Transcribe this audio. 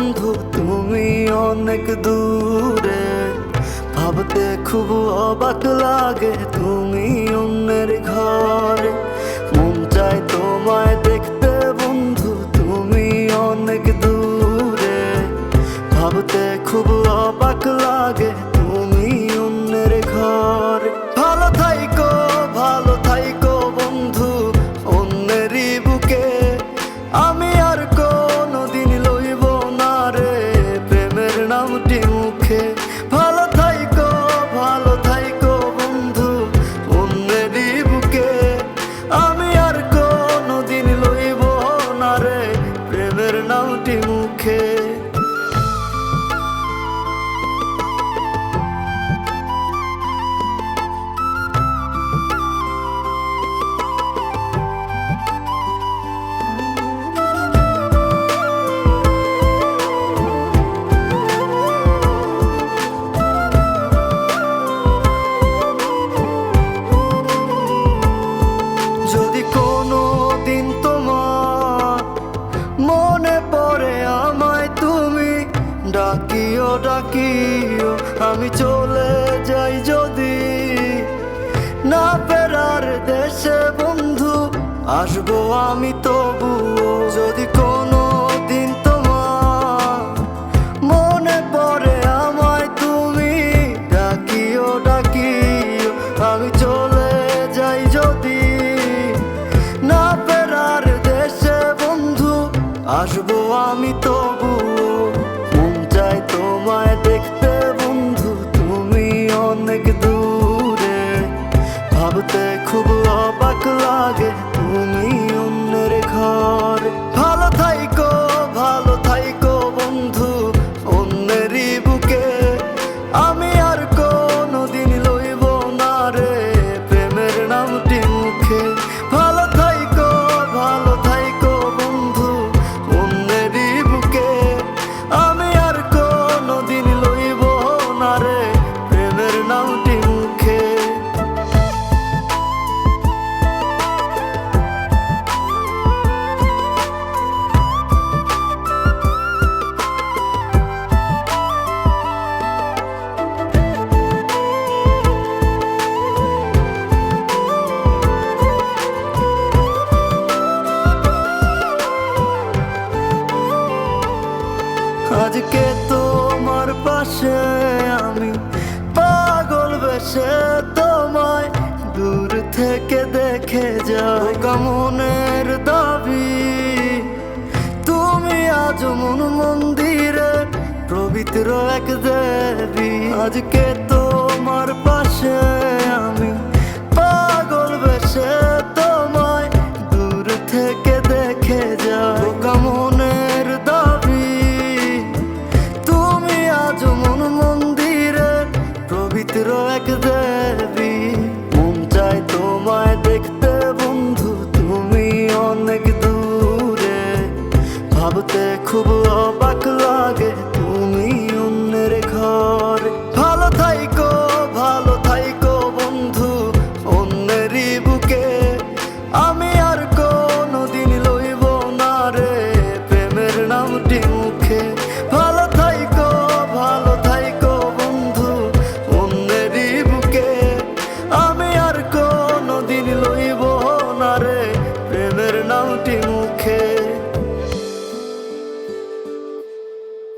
বন্ধু তুমি অনেক দূরে, ভাবতে খুব অবাক লাগে তুমি অন্যের ঘরে। মন চায় তোমায় দেখতে বন্ধু তুমি অনেক দূরে, ভাবতে খুব অবাক লাগে তুমি অন্যের ঘরে। ভালো থাইকো বন্ধু অন্যেরই বুকে, আমি আর কোনোদিন লইব না রে প্রেমের নামটি মুখে। ভালো থাইকো বন্ধু অন্যেরই বুকে, আমি আর কোনোদিন লইব না রে প্রেমের নামটি মুখে। যদি কোনো দিন তোমার মনে পড়ে আমায় তুমি ডাকিও, আমি চলে যাই যদি না ফেরার দেশে বন্ধু, আসবো আমি তবুও। যদি কোনো দিন তোমার মনে পড়ে আমায় তুমি ডাকিও, আমি চলে যাই যদি না ফেরার দেশে বন্ধু, আসবো আমি তবুও। মন চায় তোমায় দেখতে বন্ধু তুমি অনেক দূরে, ভাবতে খুব অবাক লাগে তুমি অন্যের ঘরে। ভালো থাইকো বন্ধু অন্যেরই বুকে, আমি আর কোনোদিন লইব না রে প্রেমের নামটি মুখে। ভালো থাইকো বন্ধু অন্যেরই বুকে, আমি আর কোনোদিন লইব না রে প্রেমের নামটি মুখে। আজকে তোমার পাশে আমি পাগল বেশে তোমায় দূর থেকে দেখে যাই। মনের দাবি তুমি আজ মন মন্দিরে পবিত্র এক দেবী। আজকে তোমার পাশে আমি পাগল বেশে তোমায় দূর থেকে দেখে যাই। মনের দাবি তুমি আজ মন মন্দিরে পবিত্র এক দেবী। মন চায় তোমায় দেখতে বন্ধু তুমি অনেক দূরে, ভাবতে খুব অবাক লাগে